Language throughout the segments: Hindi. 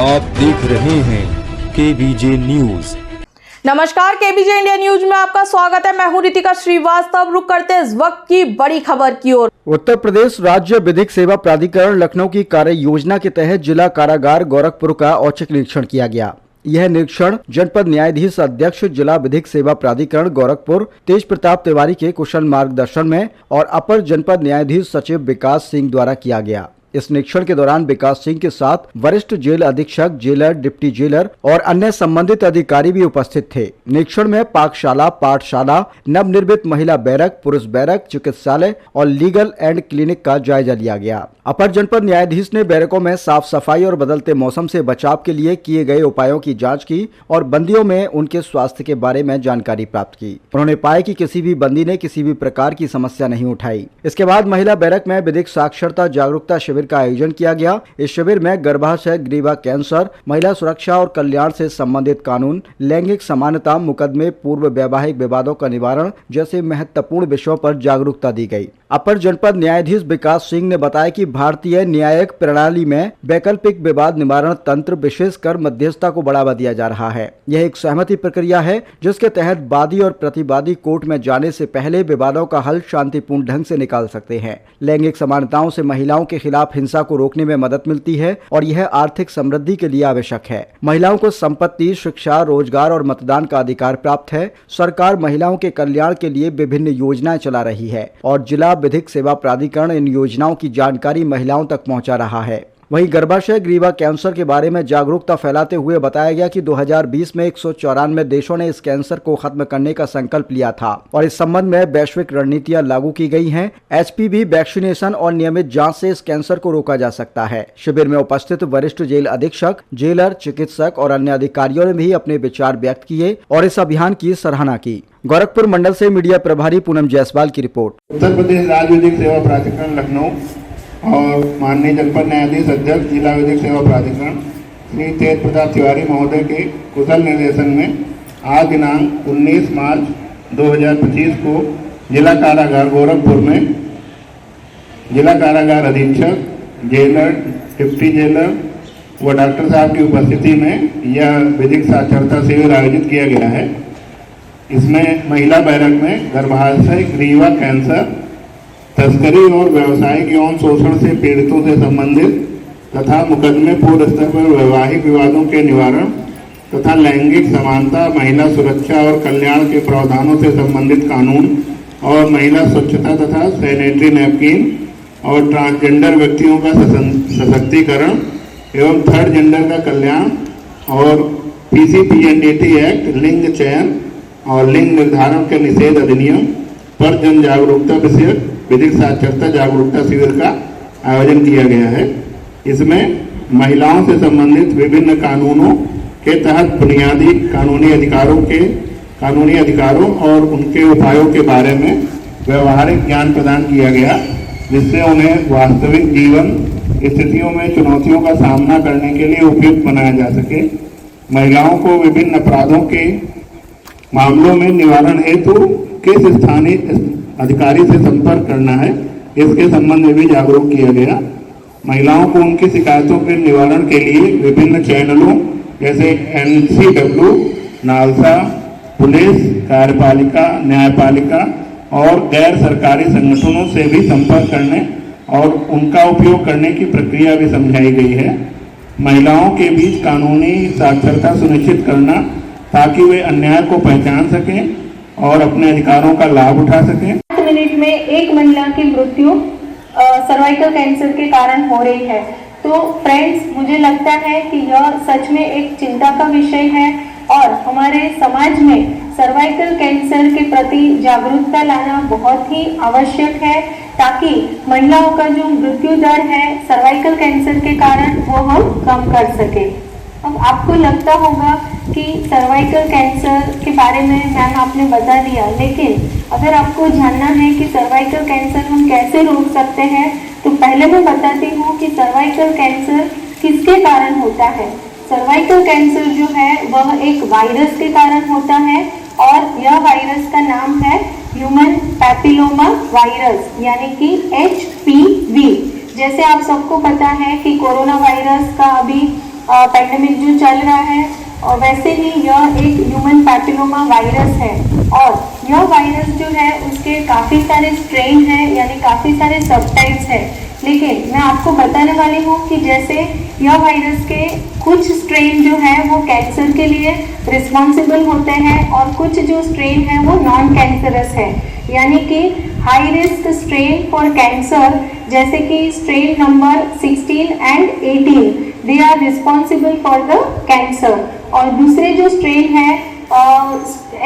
आप देख रहे हैं केबीजे न्यूज। नमस्कार, केबीजे इंडिया न्यूज में आपका स्वागत है। मैं हूं रितिका श्रीवास्तव। रुक करते हैं इस वक्त की बड़ी खबर की ओर। उत्तर प्रदेश राज्य विधिक सेवा प्राधिकरण लखनऊ की कार्य योजना के तहत जिला कारागार गोरखपुर का औचक निरीक्षण किया गया। यह निरीक्षण जनपद न्यायाधीश अध्यक्ष जिला विधिक सेवा प्राधिकरण गोरखपुर तेज प्रताप तिवारी के कुशल मार्गदर्शन में और अपर जनपद न्यायाधीश सचिव विकास सिंह द्वारा किया गया। इस निरीक्षण के दौरान विकास सिंह के साथ वरिष्ठ जेल अधीक्षक, जेलर, डिप्टी जेलर और अन्य संबंधित अधिकारी भी उपस्थित थे। निरीक्षण में पाकशाला, पाठशाला, नवनिर्मित महिला बैरक, पुरुष बैरक, चिकित्सालय और लीगल एंड क्लिनिक का जायजा लिया गया। अपर जनपद न्यायाधीश ने बैरकों में साफ सफाई और बदलते मौसम से बचाव के लिए किए गए उपायों की जांच की और बंदियों में उनके स्वास्थ्य के बारे में जानकारी प्राप्त की। उन्होंने पाया कि किसी भी बंदी ने किसी भी प्रकार की समस्या नहीं उठाई। इसके बाद महिला बैरक में विधिक साक्षरता जागरूकता शिविर का आयोजन किया गया। इस शिविर में गर्भाशय, ग्रीवा कैंसर, महिला सुरक्षा और कल्याण से संबंधित कानून, लैंगिक समानता, मुकदमे, पूर्व वैवाहिक विवादों का निवारण जैसे महत्वपूर्ण विषयों पर जागरूकता दी गई। अपर जनपद न्यायाधीश विकास सिंह ने बताया कि भारतीय न्यायिक प्रणाली में वैकल्पिक विवाद निवारण तंत्र विशेषकर मध्यस्थता को बढ़ावा दिया जा रहा है। यह एक सहमति प्रक्रिया है जिसके तहत वादी और प्रतिवादी कोर्ट में जाने से पहले विवादों का हल शांतिपूर्ण ढंग से निकाल सकते हैं। लैंगिक समानताओं से महिलाओं के खिलाफ हिंसा को रोकने में मदद मिलती है और यह आर्थिक समृद्धि के लिए आवश्यक है। महिलाओं को संपत्ति, शिक्षा, रोजगार और मतदान का अधिकार प्राप्त है। सरकार महिलाओं के कल्याण के लिए विभिन्न योजनाएं चला रही है और जिला विधिक सेवा प्राधिकरण इन योजनाओं की जानकारी महिलाओं तक पहुंचा रहा है। वहीं गर्भाशय ग्रीवा कैंसर के बारे में जागरूकता फैलाते हुए बताया गया कि 2020 में 194 देशों ने इस कैंसर को खत्म करने का संकल्प लिया था और इस संबंध में वैश्विक रणनीतियां लागू की गई हैं। HPV वैक्सीनेशन और नियमित जांच से इस कैंसर को रोका जा सकता है। शिविर में उपस्थित वरिष्ठ जेल अधीक्षक, जेलर, चिकित्सक और अन्य अधिकारियों ने भी अपने विचार व्यक्त किए और इस अभियान की सराहना की। गोरखपुर मंडल से मीडिया प्रभारी पूनम जायसवाल की रिपोर्ट। उत्तर प्रदेश राज्य विधिक सेवा प्राधिकरण लखनऊ और माननीय जनपद न्यायाधीश अध्यक्ष जिला विधिक सेवा प्राधिकरण श्री तेज प्रताप तिवारी महोदय के कुशल निर्देशन में आज दिनांक 19 मार्च 2025 को जिला कारागार गोरखपुर में जिला कारागार अधीक्षक, जेलर, डिप्टी जेलर व डॉक्टर साहब की उपस्थिति में यह विधिक साक्षरता शिविर आयोजित किया गया है। इसमें महिला बैरक में गर्भाशय, ग्रीवा कैंसर, तस्करी और व्यावसायिक यौन शोषण से पीड़ितों से संबंधित तथा मुकदमे पूर्व स्तर पर वैवाहिक विवादों के निवारण तथा लैंगिक समानता, महिला सुरक्षा और कल्याण के प्रावधानों से संबंधित कानून और महिला स्वच्छता तथा सैनिटरी नैपकिन और ट्रांसजेंडर व्यक्तियों का सशक्तिकरण एवं थर्ड जेंडर का कल्याण और PCPNDT एक्ट, लिंग चयन और लिंग निर्धारण के निषेध अधिनियम पर जन जागरूकता विषय विधिक साक्षरता जागरूकता शिविर का आयोजन किया गया है। इसमें महिलाओं से संबंधित विभिन्न कानूनों के तहत बुनियादी कानूनी अधिकारों और उनके उपायों के बारे में व्यवहारिक ज्ञान प्रदान किया गया, जिससे उन्हें वास्तविक जीवन स्थितियों में चुनौतियों का सामना करने के लिए उपयुक्त बनाया जा सके। महिलाओं को विभिन्न अपराधों के मामलों में निवारण हेतु किस स्थानीय अधिकारी से संपर्क करना है, इसके संबंध में भी जागरूक किया गया। महिलाओं को उनकी शिकायतों के निवारण के लिए विभिन्न चैनलों जैसे NCW, नालसा, पुलिस, कार्यपालिका, न्यायपालिका और गैर सरकारी संगठनों से भी संपर्क करने और उनका उपयोग करने की प्रक्रिया भी समझाई गई है। महिलाओं के बीच कानूनी साक्षरता सुनिश्चित करना ताकि वे अन्याय को पहचान सकें और अपने अधिकारों का लाभ उठा सकें। 8 मिनट में एक महिला की मृत्यु सर्वाइकल कैंसर के कारण हो रही है। तो फ्रेंड्स, मुझे लगता है कि यह सच में एक चिंता का विषय है और हमारे समाज में सर्वाइकल कैंसर के प्रति जागरूकता लाना बहुत ही आवश्यक है, ताकि महिलाओं का जो मृत्यु दर है सर्वाइकल कैंसर के कारण वो हम कम कर सके। अब आपको लगता होगा कि सर्वाइकल कैंसर के बारे में मैम आपने बता दिया, लेकिन अगर आपको जानना है कि सर्वाइकल कैंसर हम कैसे रोक सकते हैं, तो पहले मैं बताती हूँ कि सर्वाइकल कैंसर किसके कारण होता है। सर्वाइकल कैंसर जो है वह एक वायरस के कारण होता है और यह वायरस का नाम है ह्यूमन पैपिलोमा वायरस यानी कि HPV। जैसे आप सबको पता है कि कोरोना वायरस का अभी पैंडेमिक जो चल रहा है, और वैसे ही यह एक ह्यूमन पैपिलोमा वायरस है और यह वायरस जो है उसके काफ़ी सारे स्ट्रेन हैं, यानी काफ़ी सारे सबटाइप्स हैं। लेकिन मैं आपको बताने वाली हूँ कि जैसे यह वायरस के कुछ स्ट्रेन जो है वो कैंसर के लिए रिस्पॉन्सिबल होते हैं और कुछ जो स्ट्रेन है वो नॉन कैंसरस है, यानी कि high risk strain for cancer जैसे कि strain number 16 and 18 they are responsible for the cancer, और दूसरे जो स्ट्रेन है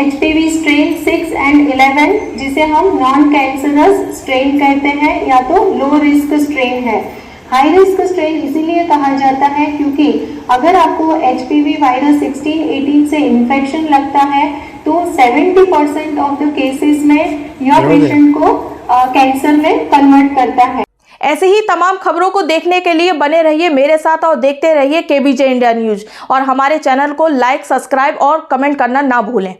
HPV स्ट्रेन 6 एंड 11 जिसे हम नॉन कैंसरस स्ट्रेन कहते हैं या तो लो रिस्क स्ट्रेन है। हाई रिस्क स्ट्रेन इसीलिए कहा जाता है क्योंकि अगर आपको HPV वायरस 16-18 से इन्फेक्शन लगता है तो 70% ऑफ द केसेस में यह पेशेंट को कैंसर में कन्वर्ट करता है। ऐसे ही तमाम खबरों को देखने के लिए बने रहिए मेरे साथ और देखते रहिए केबीजे इंडिया न्यूज, और हमारे चैनल को लाइक, सब्सक्राइब और कमेंट करना ना भूलें।